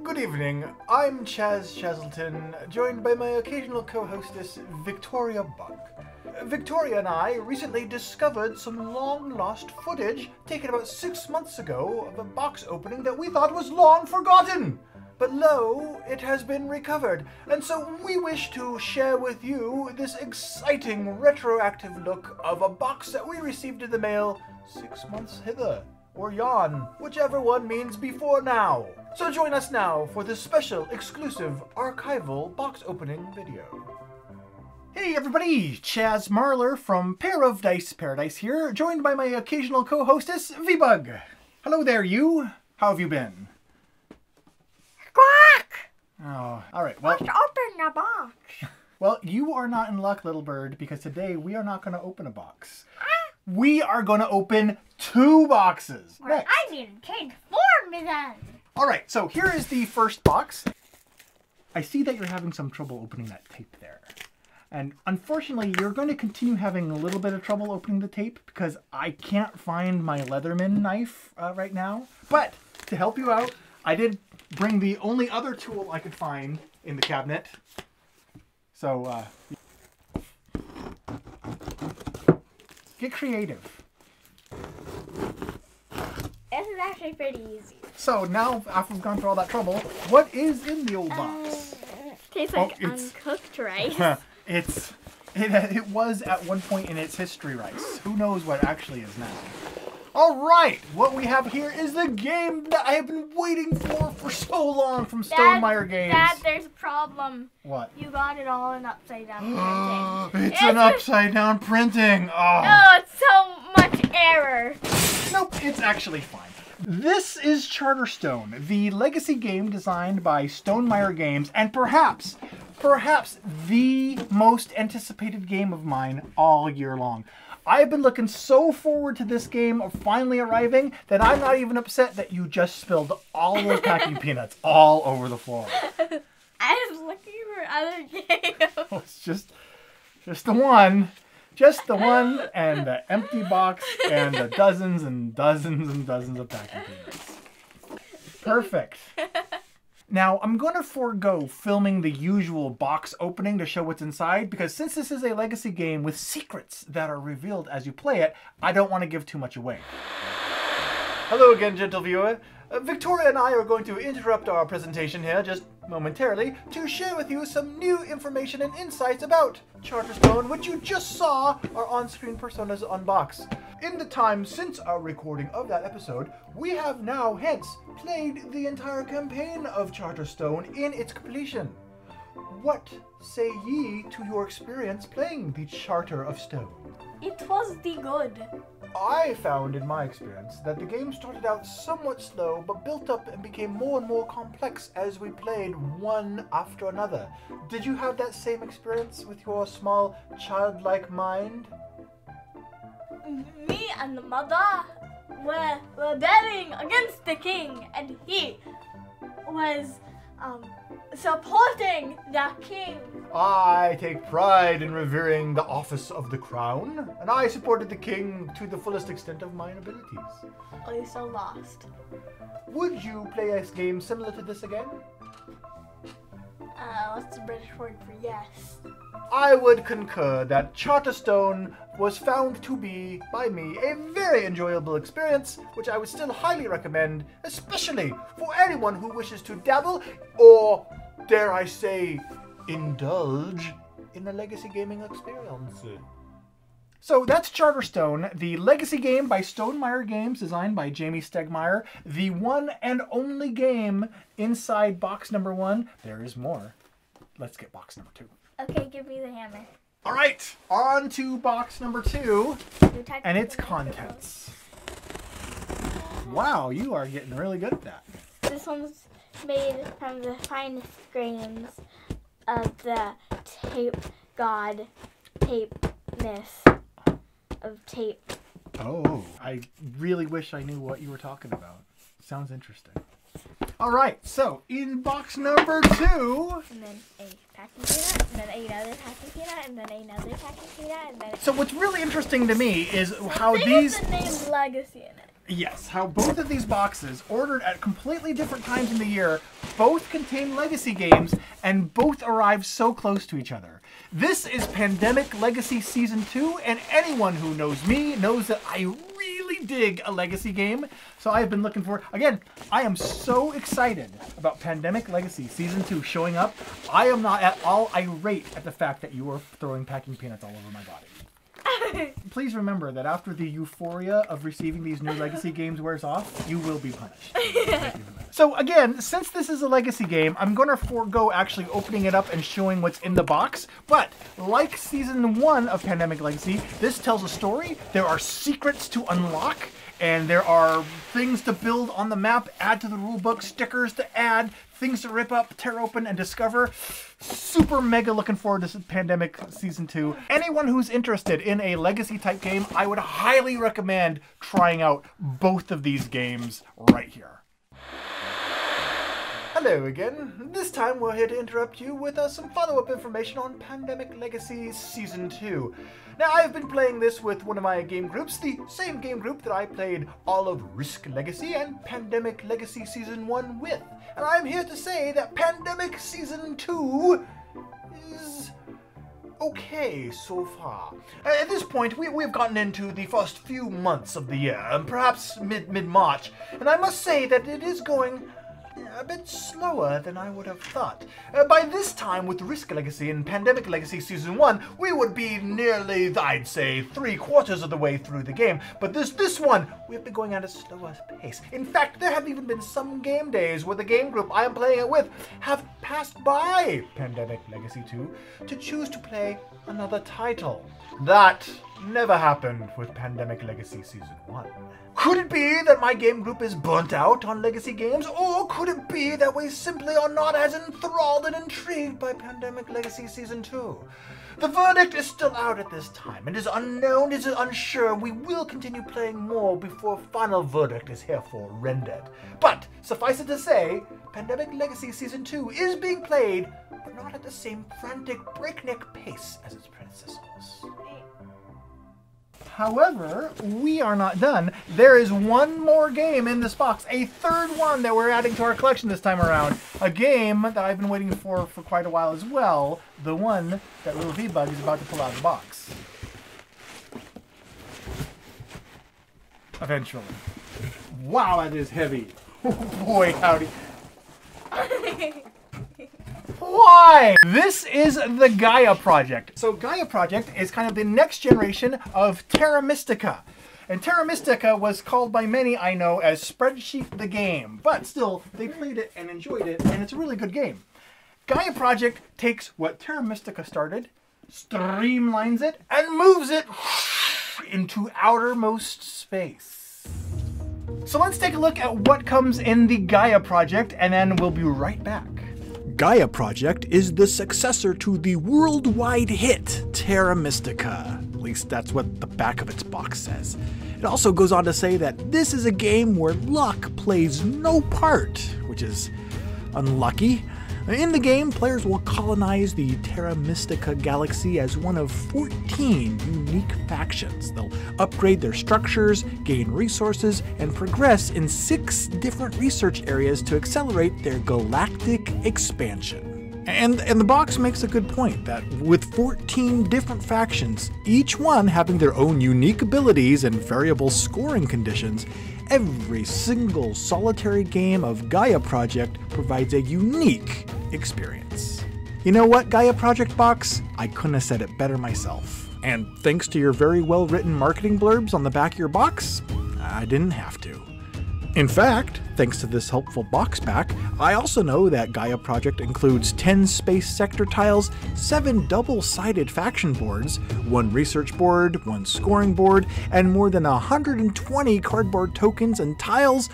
Good evening, I'm Chaz Chazleton, joined by my occasional co-hostess, Victoria Buck. Victoria and I recently discovered some long-lost footage taken about 6 months ago of a box opening that we thought was long forgotten. But lo, it has been recovered, and so we wish to share with you this exciting retroactive look of a box that we received in the mail 6 months hither, or yon, whichever one means before now. So join us now for this special, exclusive, archival box opening video. Hey everybody, Chaz Marler from Pair of Dice Paradise here, joined by my occasional co-hostess, V-Bug. Hello there, you. How have you been? Quack! Oh, alright, well... Let's open the box. Well, you are not in luck, little bird, because today we are not going to open a box. We are going to open 2 boxes. Well, I need to change form then. Alright, so here is the first box. I see that you're having some trouble opening that tape there. And unfortunately, you're going to continue having a little bit of trouble opening the tape because I can't find my Leatherman knife right now. But to help you out, I did bring the only other tool I could find in the cabinet. So, get creative. This is actually pretty easy. So now, after we've gone through all that trouble, what is in the old box? Tastes like uncooked rice. It was at one point in its history rice. Who knows what actually is now? Alright, what we have here is the game that I have been waiting for so long from Stonemaier Games. Dad, there's a problem. What? You got it all in upside down printing. It's an upside down printing. Oh. No, it's so much error. Nope, it's actually fine. This is Charterstone, the legacy game designed by Stonemaier Games, and perhaps the most anticipated game of mine all year long. I've been looking so forward to this game of finally arriving that I'm not even upset that you just spilled all those packing peanuts all over the floor. I was looking for other games. Oh, it's just the one. Just the one and the empty box and the dozens and dozens and dozens of packing peanuts. Perfect. Now, I'm going to forego filming the usual box opening to show what's inside because since this is a legacy game with secrets that are revealed as you play it, I don't want to give too much away. Hello again, gentle viewer. Victoria and I are going to interrupt our presentation here just momentarily to share with you some new information and insights about Charterstone, which you just saw our on-screen personas unbox. In the time since our recording of that episode, we have now hence played the entire campaign of Charterstone in its completion. What say ye to your experience playing the Charter of Stone? It was the good. I found in my experience that the game started out somewhat slow but built up and became more and more complex as we played one after another. Did you have that same experience with your small childlike mind? Me and the mother were betting against the king, and he was supporting the king. I take pride in revering the office of the crown, and I supported the king to the fullest extent of my abilities. Oh, you so lost. Would you play a game similar to this again? What's the British word for yes? I would concur that Charterstone was found to be, by me, a very enjoyable experience, which I would still highly recommend, especially for anyone who wishes to dabble, or, dare I say, indulge in a legacy gaming experience. So that's Charterstone, the legacy game by Stonemaier Games, designed by Jamie Stegmaier, the one and only game inside box number 1. There is more. Let's get box number 2. Okay, give me the hammer. All right, on to box number 2 and its contents. Wow, you are getting really good at that. This one's made from the finest grains of the tape god tapeness of tape. Oh, I really wish I knew what you were talking about. Sounds interesting. All right, so in box number 2... And then a packing peanut, and then another packing peanut, and then another packing peanut, and then... So what's really interesting to me is how Think these... of the name Legacy in it. Yes, how both of these boxes, ordered at completely different times in the year, both contain Legacy games and both arrive so close to each other. This is Pandemic Legacy Season 2, and anyone who knows me knows that I really dig a Legacy game, so I have been looking forward. Again, I am so excited about Pandemic Legacy Season 2 showing up. I am not at all irate at the fact that you are throwing packing peanuts all over my body. Please remember that after the euphoria of receiving these new Legacy games wears off, you will be punished. So again, since this is a Legacy game, I'm going to forego actually opening it up and showing what's in the box. But like Season 1 of Pandemic Legacy, this tells a story. There are secrets to unlock, and there are things to build on the map, add to the rulebook, stickers to add, things to rip up, tear open, and discover. Super mega looking forward to Pandemic Season 2. Anyone who's interested in a Legacy type game, I would highly recommend trying out both of these games right here. Hello again. This time we're here to interrupt you with some follow-up information on Pandemic Legacy Season 2. Now, I've been playing this with one of my game groups, the same game group that I played all of Risk Legacy and Pandemic Legacy Season 1 with. And I'm here to say that Pandemic Season 2 is okay so far. At this point, we've gotten into the first few months of the year, perhaps mid-March, and I must say that it is going a bit slower than I would have thought. By this time, with Risk Legacy and Pandemic Legacy Season 1, we would be nearly, I'd say, 3/4 of the way through the game. But this one, we've been going at a slower pace. In fact, there have even been some game days where the game group I am playing it with have passed by Pandemic Legacy 2 to choose to play another title. That never happened with Pandemic Legacy Season 1. Could it be that my game group is burnt out on Legacy games, or could it be that we simply are not as enthralled and intrigued by Pandemic Legacy Season 2? The verdict is still out at this time. It is unknown, it is unsure. We will continue playing more before final verdict is herefore rendered. But suffice it to say, Pandemic Legacy Season 2 is being played, but not at the same frantic, breakneck pace as its predecessors. However, we are not done. There is one more game in this box, a third one that we're adding to our collection this time around. A game that I've been waiting for quite a while as well. The one that little V-Bug is about to pull out of the box. Eventually. Wow, that is heavy. Oh boy, howdy. Why? This is the Gaia Project. So Gaia Project is kind of the next generation of Terra Mystica. And Terra Mystica was called by many, I know, as Spreadsheet the Game. But still, they played it and enjoyed it, and it's a really good game. Gaia Project takes what Terra Mystica started, streamlines it, and moves it into outermost space. So let's take a look at what comes in the Gaia Project, and then we'll be right back. Gaia Project is the successor to the worldwide hit Terra Mystica. At least that's what the back of its box says. It also goes on to say that this is a game where luck plays no part, which is unlucky. In the game, players will colonize the Terra Mystica galaxy as one of 14 unique factions. They'll upgrade their structures, gain resources, and progress in 6 different research areas to accelerate their galactic expansion. And the box makes a good point that with 14 different factions, each one having their own unique abilities and variable scoring conditions, every single solitary game of Gaia Project provides a unique experience. You know what, Gaia Project box? I couldn't have said it better myself. And thanks to your very well-written marketing blurbs on the back of your box, I didn't have to. In fact, thanks to this helpful box back, I also know that Gaia Project includes 10 space sector tiles, 7 double-sided faction boards, 1 research board, 1 scoring board, and more than 120 cardboard tokens and tiles,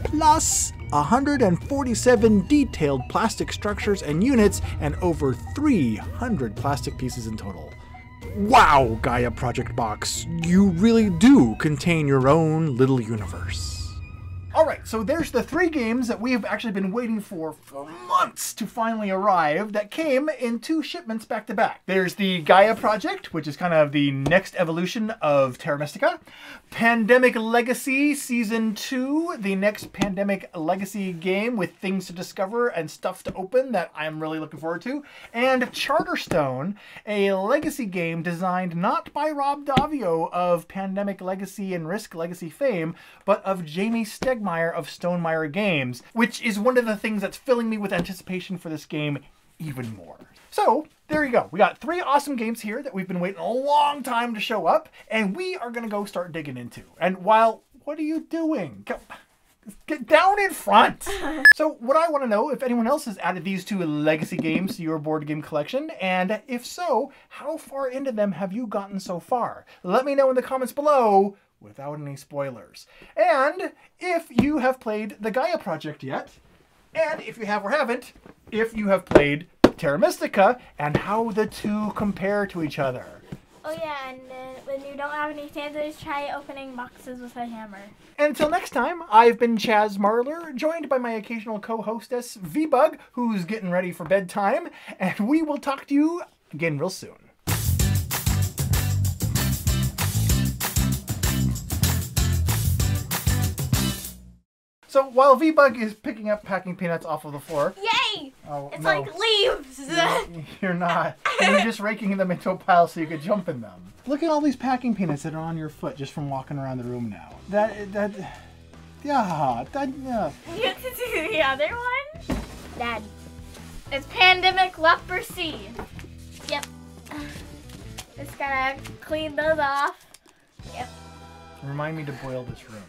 plus 147 detailed plastic structures and units, and over 300 plastic pieces in total. Wow, Gaia Project box, you really do contain your own little universe. All right, so there's the 3 games that we've actually been waiting for months to finally arrive that came in 2 shipments back to back. There's the Gaia Project, which is kind of the next evolution of Terra Mystica. Pandemic Legacy Season 2, the next Pandemic Legacy game with things to discover and stuff to open that I'm really looking forward to. And Charterstone, a legacy game designed not by Rob Davio of Pandemic Legacy and Risk Legacy fame, but of Jamie Stegmaier of Stonemaier Games, which is one of the things that's filling me with anticipation for this game even more. So, there you go. We got 3 awesome games here that we've been waiting a long time to show up, and we are going to go start digging into. And what are you doing? Get down in front! So, what I want to know, if anyone else has added these 2 legacy games to your board game collection, and if so, how far into them have you gotten so far? Let me know in the comments below, without any spoilers. And if you have played the Gaia Project yet, and if you have or haven't, if you have played Terra Mystica, and how the 2 compare to each other. Oh yeah, and when you don't have any sanders, try opening boxes with a hammer. And until next time, I've been Chaz Marler, joined by my occasional co-hostess, V-Bug, who's getting ready for bedtime, and we will talk to you again real soon. So while V-Bug is picking up packing peanuts off of the floor... Yay! Oh, it's no. like leaves! You're not. You're just raking them into a pile so you could jump in them. Look at all these packing peanuts that are on your foot just from walking around the room now. Yeah. You have to do the other one? Dad. It's Pandemic Leprosy. Yep. Just gotta clean those off. Yep. Remind me to boil this room.